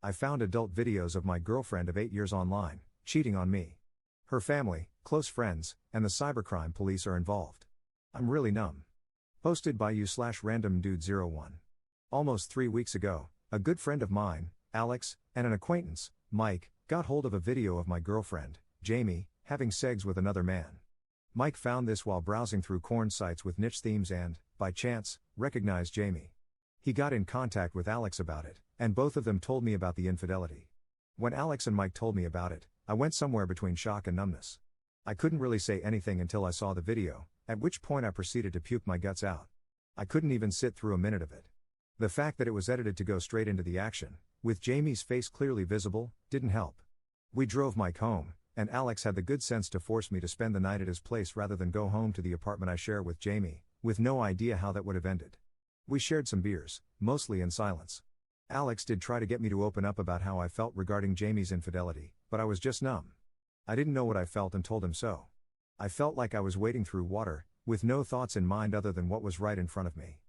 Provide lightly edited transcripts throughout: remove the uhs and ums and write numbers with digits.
I found adult videos of my girlfriend of 8 years online, cheating on me. Her family, close friends, and the cybercrime police are involved. I'm really numb. Posted by you/randomdude01. Almost 3 weeks ago, a good friend of mine, Alex, and an acquaintance, Mike, got hold of a video of my girlfriend, Jamie, having sex with another man. Mike found this while browsing through porn sites with niche themes and, by chance, recognized Jamie. He got in contact with Alex about it, and both of them told me about the infidelity. When Alex and Mike told me about it, I went somewhere between shock and numbness. I couldn't really say anything until I saw the video, at which point I proceeded to puke my guts out. I couldn't even sit through a minute of it. The fact that it was edited to go straight into the action, with Jamie's face clearly visible, didn't help. We drove Mike home, and Alex had the good sense to force me to spend the night at his place rather than go home to the apartment I share with Jamie, with no idea how that would have ended. We shared some beers, mostly in silence. Alex did try to get me to open up about how I felt regarding Jamie's infidelity, but I was just numb. I didn't know what I felt and told him so. I felt like I was wading through water, with no thoughts in mind other than what was right in front of me.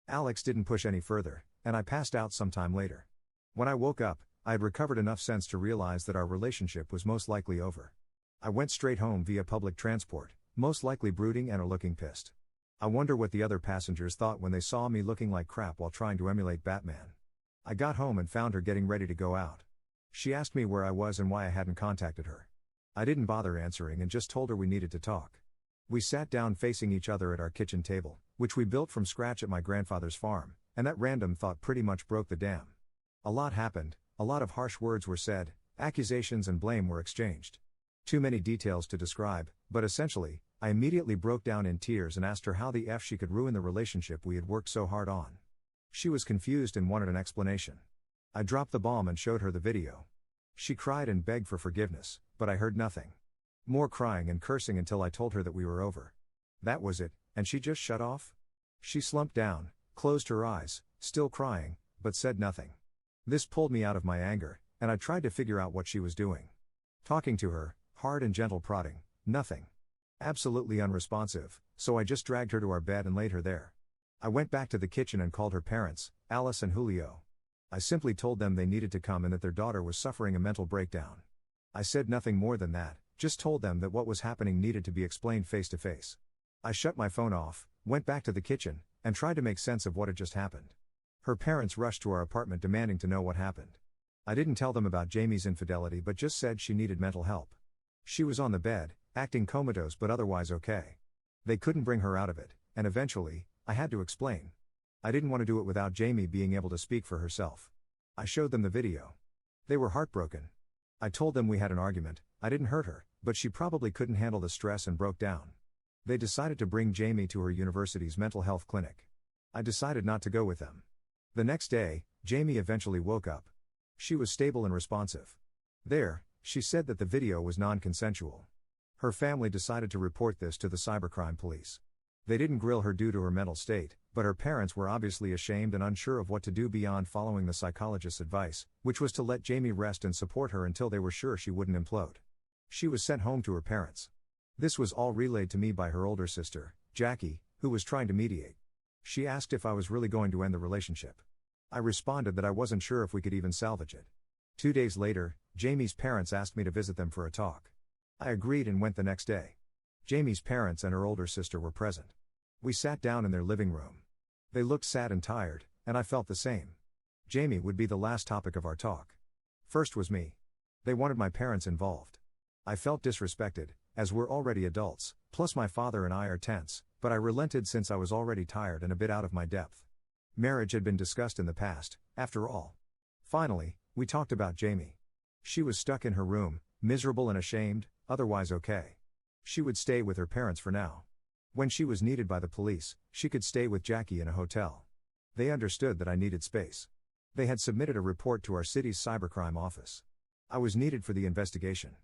Alex didn't push any further, and I passed out some time later. When I woke up, I had recovered enough sense to realize that our relationship was most likely over. I went straight home via public transport, most likely brooding and or looking pissed. I wonder what the other passengers thought when they saw me looking like crap while trying to emulate Batman. I got home and found her getting ready to go out. She asked me where I was and why I hadn't contacted her. I didn't bother answering and just told her we needed to talk. We sat down facing each other at our kitchen table, which we built from scratch at my grandfather's farm, and that random thought pretty much broke the dam. A lot happened, a lot of harsh words were said, accusations and blame were exchanged. Too many details to describe, but essentially, I immediately broke down in tears and asked her how the F she could ruin the relationship we had worked so hard on. She was confused and wanted an explanation. I dropped the bomb and showed her the video. She cried and begged for forgiveness, but I heard nothing. More crying and cursing until I told her that we were over. That was it, and she just shut off? She slumped down, closed her eyes, still crying, but said nothing. This pulled me out of my anger, and I tried to figure out what she was doing. Talking to her, hard and gentle prodding, nothing. Absolutely unresponsive, so I just dragged her to our bed and laid her there. I went back to the kitchen and called her parents, Alice and Julio. I simply told them they needed to come and that their daughter was suffering a mental breakdown. I said nothing more than that, just told them that what was happening needed to be explained face to face. I shut my phone off, went back to the kitchen, and tried to make sense of what had just happened. Her parents rushed to our apartment demanding to know what happened. I didn't tell them about Jamie's infidelity but just said she needed mental help. She was on the bed, acting comatose but otherwise okay. They couldn't bring her out of it, and eventually, I had to explain. I didn't want to do it without Jamie being able to speak for herself. I showed them the video. They were heartbroken. I told them we had an argument, I didn't hurt her, but she probably couldn't handle the stress and broke down. They decided to bring Jamie to her university's mental health clinic. I decided not to go with them. The next day, Jamie eventually woke up. She was stable and responsive. There, she said that the video was non-consensual. Her family decided to report this to the cybercrime police. They didn't grill her due to her mental state, but her parents were obviously ashamed and unsure of what to do beyond following the psychologist's advice, which was to let Jamie rest and support her until they were sure she wouldn't implode. She was sent home to her parents. This was all relayed to me by her older sister, Jackie, who was trying to mediate. She asked if I was really going to end the relationship. I responded that I wasn't sure if we could even salvage it. 2 days later, Jamie's parents asked me to visit them for a talk. I agreed and went the next day. Jamie's parents and her older sister were present. We sat down in their living room. They looked sad and tired, and I felt the same. Jamie would be the last topic of our talk. First was me. They wanted my parents involved. I felt disrespected, as we're already adults, plus my father and I are tense, but I relented since I was already tired and a bit out of my depth. Marriage had been discussed in the past, after all. Finally, we talked about Jamie. She was stuck in her room, miserable and ashamed, otherwise okay. She would stay with her parents for now. When she was needed by the police, she could stay with Jackie in a hotel. They understood that I needed space. They had submitted a report to our city's cybercrime office. I was needed for the investigation.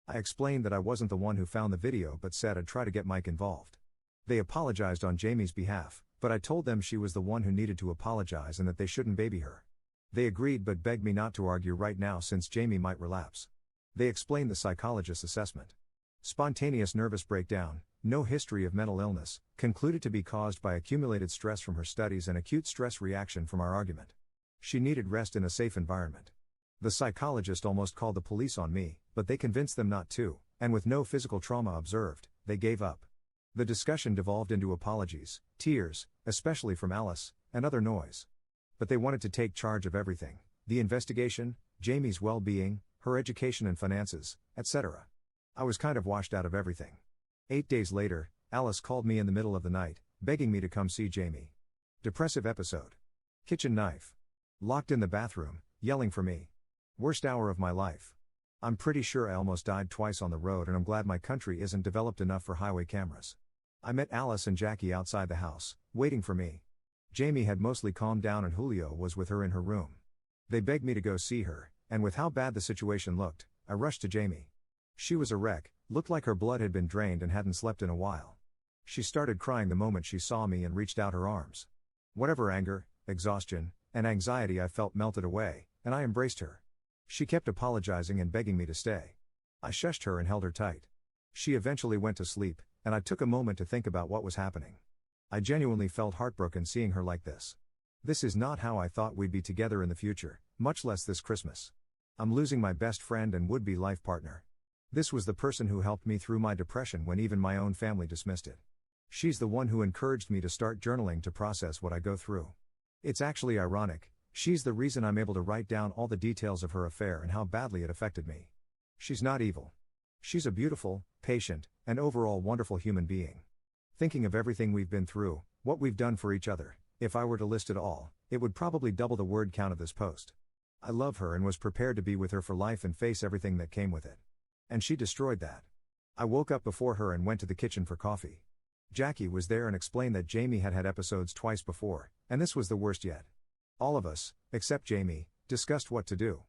I explained that I wasn't the one who found the video but said I'd try to get Mike involved. They apologized on Jamie's behalf, but I told them she was the one who needed to apologize and that they shouldn't baby her. They agreed but begged me not to argue right now since Jamie might relapse. They explained the psychologist's assessment. Spontaneous nervous breakdown, no history of mental illness, concluded to be caused by accumulated stress from her studies and acute stress reaction from our argument. She needed rest in a safe environment. The psychologist almost called the police on me, but they convinced them not to, and with no physical trauma observed, they gave up. The discussion devolved into apologies, tears, especially from Alice, and other noise. But they wanted to take charge of everything: the investigation, Jamie's well-being, her education and finances, etc. I was kind of washed out of everything. 8 days later, Alice called me in the middle of the night, begging me to come see Jamie. Depressive episode. Kitchen knife. Locked in the bathroom, yelling for me. Worst hour of my life. I'm pretty sure I almost died twice on the road, and I'm glad my country isn't developed enough for highway cameras. I met Alice and Jackie outside the house, waiting for me. Jamie had mostly calmed down and Julio was with her in her room. They begged me to go see her, and with how bad the situation looked, I rushed to Jamie. She was a wreck, looked like her blood had been drained and hadn't slept in a while. She started crying the moment she saw me and reached out her arms. Whatever anger, exhaustion, and anxiety I felt melted away, and I embraced her. She kept apologizing and begging me to stay. I shushed her and held her tight. She eventually went to sleep, and I took a moment to think about what was happening. I genuinely felt heartbroken seeing her like this. This is not how I thought we'd be together in the future, much less this Christmas. I'm losing my best friend and would-be life partner. This was the person who helped me through my depression when even my own family dismissed it. She's the one who encouraged me to start journaling to process what I go through. It's actually ironic. She's the reason I'm able to write down all the details of her affair and how badly it affected me. She's not evil. She's a beautiful, patient, and overall wonderful human being. Thinking of everything we've been through, what we've done for each other, if I were to list it all, it would probably double the word count of this post. I love her and was prepared to be with her for life and face everything that came with it. And she destroyed that. I woke up before her and went to the kitchen for coffee. Jackie was there and explained that Jamie had had episodes twice before, and this was the worst yet. All of us, except Jamie, discussed what to do.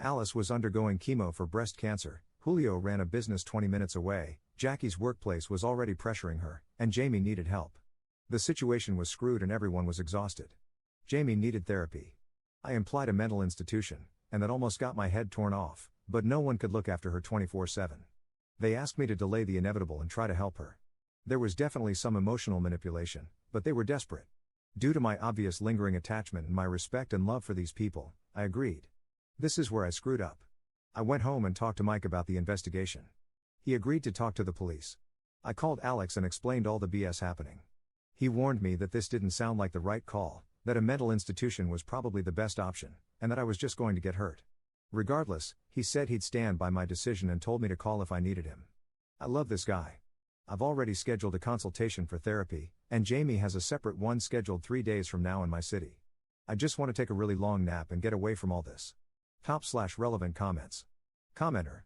Alice was undergoing chemo for breast cancer, Julio ran a business 20 minutes away, Jackie's workplace was already pressuring her, and Jamie needed help. The situation was screwed and everyone was exhausted. Jamie needed therapy. I implied a mental institution, and that almost got my head torn off, but no one could look after her 24/7. They asked me to delay the inevitable and try to help her. There was definitely some emotional manipulation, but they were desperate. Due to my obvious lingering attachment and my respect and love for these people, I agreed. This is where I screwed up. I went home and talked to Mike about the investigation. He agreed to talk to the police. I called Alex and explained all the BS happening. He warned me that this didn't sound like the right call, that a mental institution was probably the best option, and that I was just going to get hurt. Regardless, he said he'd stand by my decision and told me to call if I needed him. I love this guy. I've already scheduled a consultation for therapy, and Jamie has a separate one scheduled 3 days from now in my city. I just want to take a really long nap and get away from all this. Top/relevant comments. Commenter.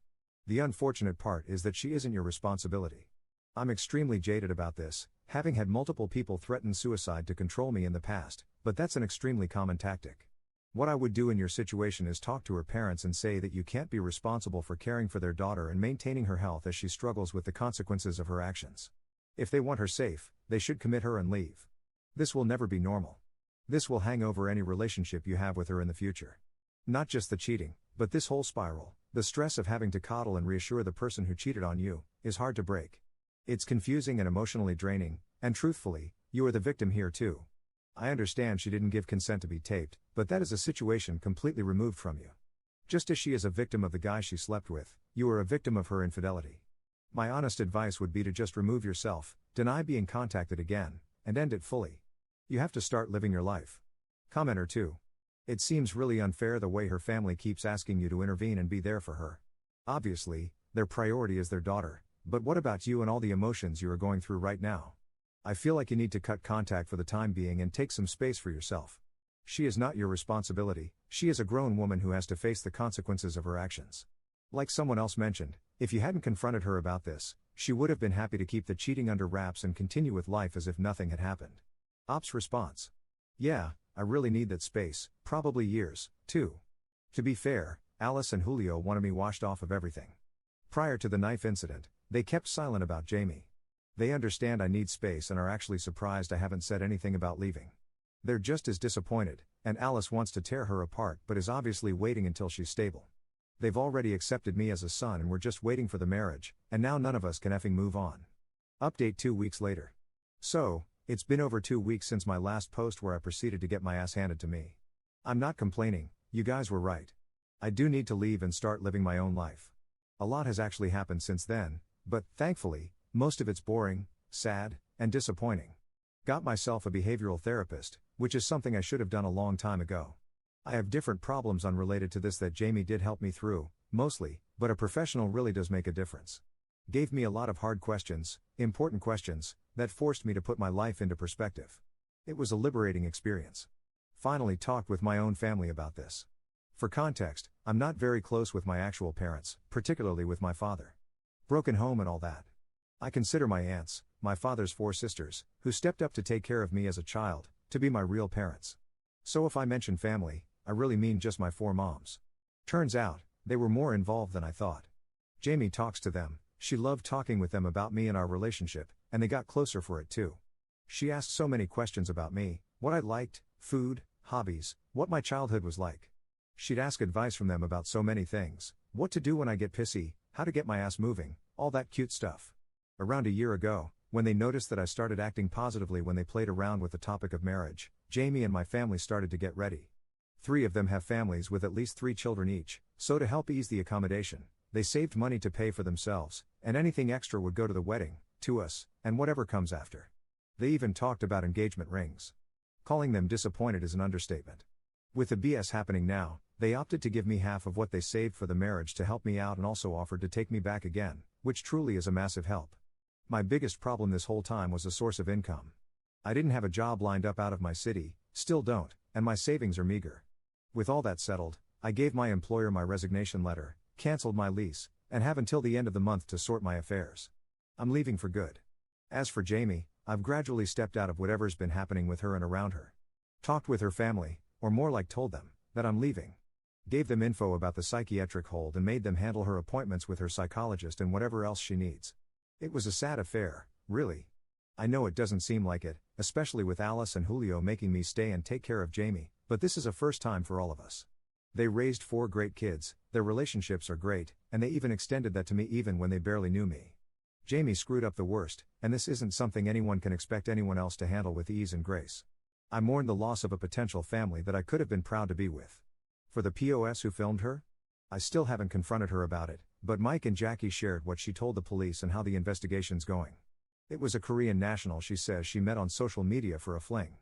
The unfortunate part is that she isn't your responsibility. I'm extremely jaded about this, having had multiple people threaten suicide to control me in the past, but that's an extremely common tactic. What I would do in your situation is talk to her parents and say that you can't be responsible for caring for their daughter and maintaining her health as she struggles with the consequences of her actions. If they want her safe, they should commit her and leave. This will never be normal. This will hang over any relationship you have with her in the future. Not just the cheating, but this whole spiral, the stress of having to coddle and reassure the person who cheated on you, is hard to break. It's confusing and emotionally draining, and truthfully, you are the victim here too. I understand she didn't give consent to be taped, but that is a situation completely removed from you. Just as she is a victim of the guy she slept with, you are a victim of her infidelity. My honest advice would be to just remove yourself, deny being contacted again, and end it fully. You have to start living your life. Commenter 2. It seems really unfair the way her family keeps asking you to intervene and be there for her. Obviously, their priority is their daughter, but what about you and all the emotions you are going through right now? I feel like you need to cut contact for the time being and take some space for yourself. She is not your responsibility, she is a grown woman who has to face the consequences of her actions. Like someone else mentioned, if you hadn't confronted her about this, she would have been happy to keep the cheating under wraps and continue with life as if nothing had happened. Op's response. Yeah, I really need that space, probably years, too. To be fair, Alice and Julio wanted me washed off of everything. Prior to the knife incident, they kept silent about Jamie. They understand I need space and are actually surprised I haven't said anything about leaving. They're just as disappointed, and Alice wants to tear her apart but is obviously waiting until she's stable. They've already accepted me as a son and we're just waiting for the marriage, and now none of us can effing move on. Update 2 weeks later. So, it's been over 2 weeks since my last post where I proceeded to get my ass handed to me. I'm not complaining, you guys were right. I do need to leave and start living my own life. A lot has actually happened since then, but, thankfully, most of it's boring, sad, and disappointing. Got myself a behavioral therapist, which is something I should have done a long time ago. I have different problems unrelated to this that Jamie did help me through, mostly, but a professional really does make a difference. Gave me a lot of hard questions, important questions, that forced me to put my life into perspective. It was a liberating experience. Finally talked with my own family about this. For context, I'm not very close with my actual parents, particularly with my father. Broken home and all that. I consider my aunts, my father's 4 sisters, who stepped up to take care of me as a child, to be my real parents. So if I mention family, I really mean just my 4 moms. Turns out, they were more involved than I thought. Jamie talks to them, she loved talking with them about me and our relationship, and they got closer for it too. She asked so many questions about me, what I liked, food, hobbies, what my childhood was like. She'd ask advice from them about so many things, what to do when I get pissy, how to get my ass moving, all that cute stuff. Around a year ago, when they noticed that I started acting positively when they played around with the topic of marriage, Jamie and my family started to get ready. 3 of them have families with at least 3 children each, so to help ease the accommodation, they saved money to pay for themselves, and anything extra would go to the wedding, to us, and whatever comes after. They even talked about engagement rings. Calling them disappointed is an understatement. With the BS happening now, they opted to give me half of what they saved for the marriage to help me out and also offered to take me back again, which truly is a massive help. My biggest problem this whole time was a source of income. I didn't have a job lined up out of my city, still don't, and my savings are meager. With all that settled, I gave my employer my resignation letter, canceled my lease, and have until the end of the month to sort my affairs. I'm leaving for good. As for Jamie, I've gradually stepped out of whatever's been happening with her and around her. Talked with her family, or more like told them, that I'm leaving. Gave them info about the psychiatric hold and made them handle her appointments with her psychologist and whatever else she needs. It was a sad affair, really. I know it doesn't seem like it, especially with Alice and Julio making me stay and take care of Jamie, but this is a first time for all of us. They raised 4 great kids, their relationships are great, and they even extended that to me even when they barely knew me. Jamie screwed up the worst, and this isn't something anyone can expect anyone else to handle with ease and grace. I mourned the loss of a potential family that I could have been proud to be with. For the POS who filmed her? I still haven't confronted her about it, but Mike and Jackie shared what she told the police and how the investigation's going. It was a Korean national she says she met on social media for a fling.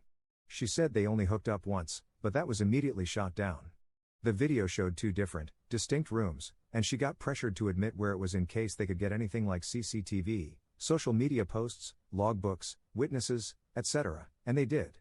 She said they only hooked up once, but that was immediately shot down. The video showed 2 different, distinct rooms, and she got pressured to admit where it was in case they could get anything like CCTV, social media posts, logbooks, witnesses, etc., and they did.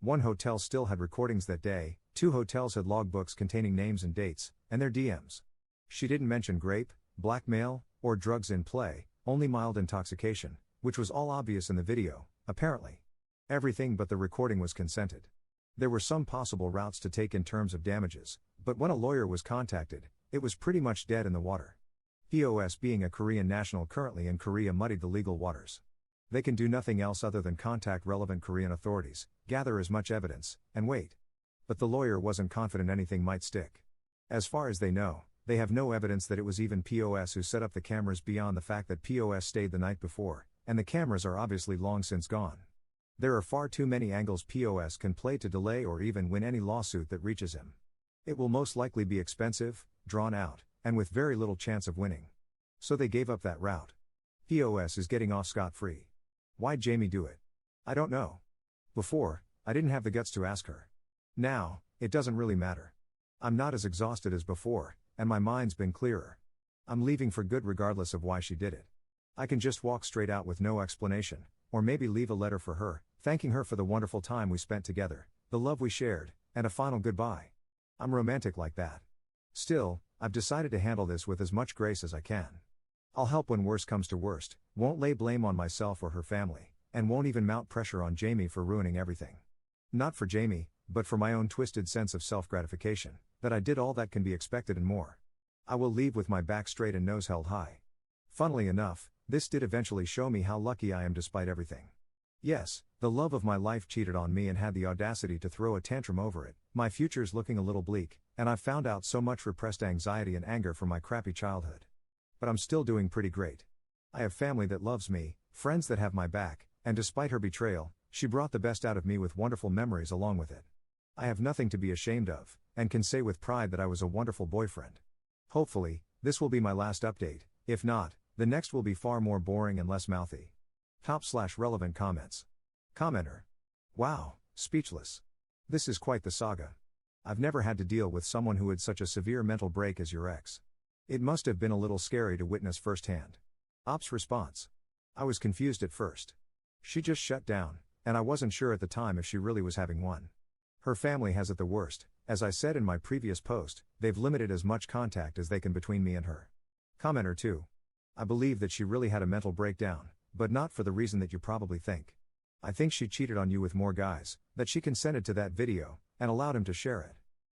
1 hotel still had recordings that day, 2 hotels had logbooks containing names and dates, and their DMs. She didn't mention rape, blackmail, or drugs in play, only mild intoxication, which was all obvious in the video, apparently. Everything but the recording was consented. There were some possible routes to take in terms of damages, but when a lawyer was contacted, it was pretty much dead in the water. POS being a Korean national currently in Korea muddied the legal waters. They can do nothing else other than contact relevant Korean authorities, gather as much evidence, and wait. But the lawyer wasn't confident anything might stick. As far as they know, they have no evidence that it was even POS who set up the cameras beyond the fact that POS stayed the night before, and the cameras are obviously long since gone. There are far too many angles POS can play to delay or even win any lawsuit that reaches him. It will most likely be expensive, drawn out, and with very little chance of winning. So they gave up that route. POS is getting off scot-free. Why'd Jamie do it? I don't know. Before, I didn't have the guts to ask her. Now, it doesn't really matter. I'm not as exhausted as before, and my mind's been clearer. I'm leaving for good regardless of why she did it. I can just walk straight out with no explanation, or maybe leave a letter for her, thanking her for the wonderful time we spent together, the love we shared, and a final goodbye. I'm romantic like that. Still, I've decided to handle this with as much grace as I can. I'll help when worst comes to worst, won't lay blame on myself or her family, and won't even mount pressure on Jamie for ruining everything. Not for Jamie, but for my own twisted sense of self-gratification, that I did all that can be expected and more. I will leave with my back straight and nose held high. Funnily enough, this did eventually show me how lucky I am despite everything. Yes, the love of my life cheated on me and had the audacity to throw a tantrum over it, my future's looking a little bleak, and I've found out so much repressed anxiety and anger from my crappy childhood. But I'm still doing pretty great. I have family that loves me, friends that have my back, and despite her betrayal, she brought the best out of me with wonderful memories along with it. I have nothing to be ashamed of, and can say with pride that I was a wonderful boyfriend. Hopefully, this will be my last update. If not, the next will be far more boring and less mouthy. Top/relevant comments. Commenter. Wow, speechless. This is quite the saga. I've never had to deal with someone who had such a severe mental break as your ex. It must have been a little scary to witness firsthand. Op's response. I was confused at first. She just shut down, and I wasn't sure at the time if she really was having one. Her family has it the worst. As I said in my previous post, they've limited as much contact as they can between me and her. Commenter 2. I believe that she really had a mental breakdown, but not for the reason that you probably think. I think she cheated on you with more guys, that she consented to that video, and allowed him to share it.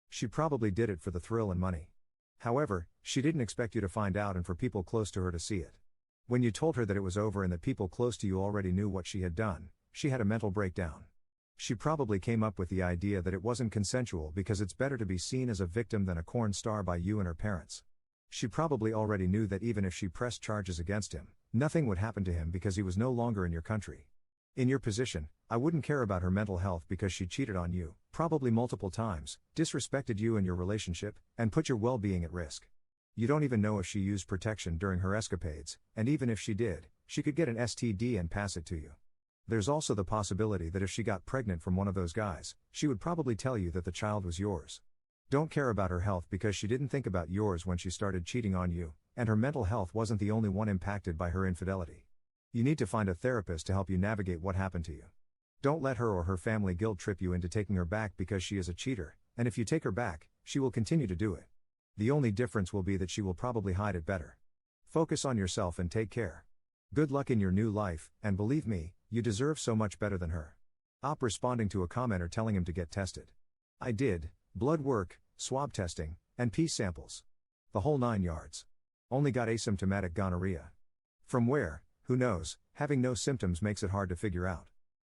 She probably did it for the thrill and money. However, she didn't expect you to find out and for people close to her to see it. When you told her that it was over and that people close to you already knew what she had done, she had a mental breakdown. She probably came up with the idea that it wasn't consensual because it's better to be seen as a victim than a corn star by you and her parents. She probably already knew that even if she pressed charges against him, nothing would happen to him because he was no longer in your country. In your position, I wouldn't care about her mental health because she cheated on you, probably multiple times, disrespected you and your relationship, and put your well-being at risk. You don't even know if she used protection during her escapades, and even if she did, she could get an STD and pass it to you. There's also the possibility that if she got pregnant from one of those guys, she would probably tell you that the child was yours. Don't care about her health because she didn't think about yours when she started cheating on you, and her mental health wasn't the only one impacted by her infidelity. You need to find a therapist to help you navigate what happened to you. Don't let her or her family guilt trip you into taking her back because she is a cheater, and if you take her back, she will continue to do it. The only difference will be that she will probably hide it better. Focus on yourself and take care. Good luck in your new life, and believe me, you deserve so much better than her. Op responding to a commenter telling him to get tested. I did, blood work, swab testing, and pee samples. The whole 9 yards. Only got asymptomatic gonorrhea. From where, who knows, having no symptoms makes it hard to figure out.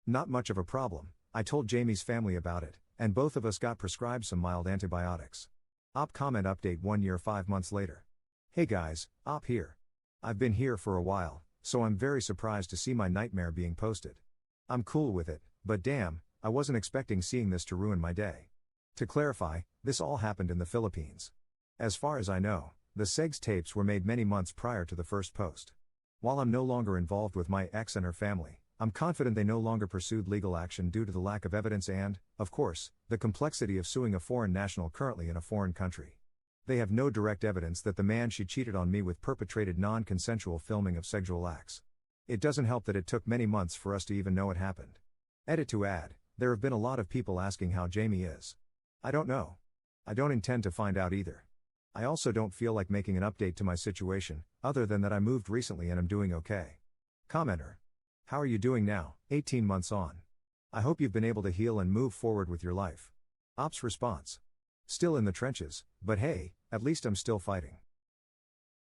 Not much of a problem. I told Jamie's family about it, and both of us got prescribed some mild antibiotics. Op comment update 1 year 5 months later. Hey guys, Op here. I've been here for a while, so I'm very surprised to see my nightmare being posted. I'm cool with it, but damn, I wasn't expecting seeing this to ruin my day. To clarify, this all happened in the Philippines. As far as I know, the SEGS tapes were made many months prior to the first post. While I'm no longer involved with my ex and her family, I'm confident they no longer pursued legal action due to the lack of evidence and, of course, the complexity of suing a foreign national currently in a foreign country. They have no direct evidence that the man she cheated on me with perpetrated non-consensual filming of sexual acts. It doesn't help that it took many months for us to even know it happened. Edit to add, there have been a lot of people asking how Jamie is. I don't know. I don't intend to find out either. I also don't feel like making an update to my situation, other than that I moved recently and am doing okay. Commenter. How are you doing now, 18 months on? I hope you've been able to heal and move forward with your life. Op's response. Still in the trenches, but hey, at least I'm still fighting.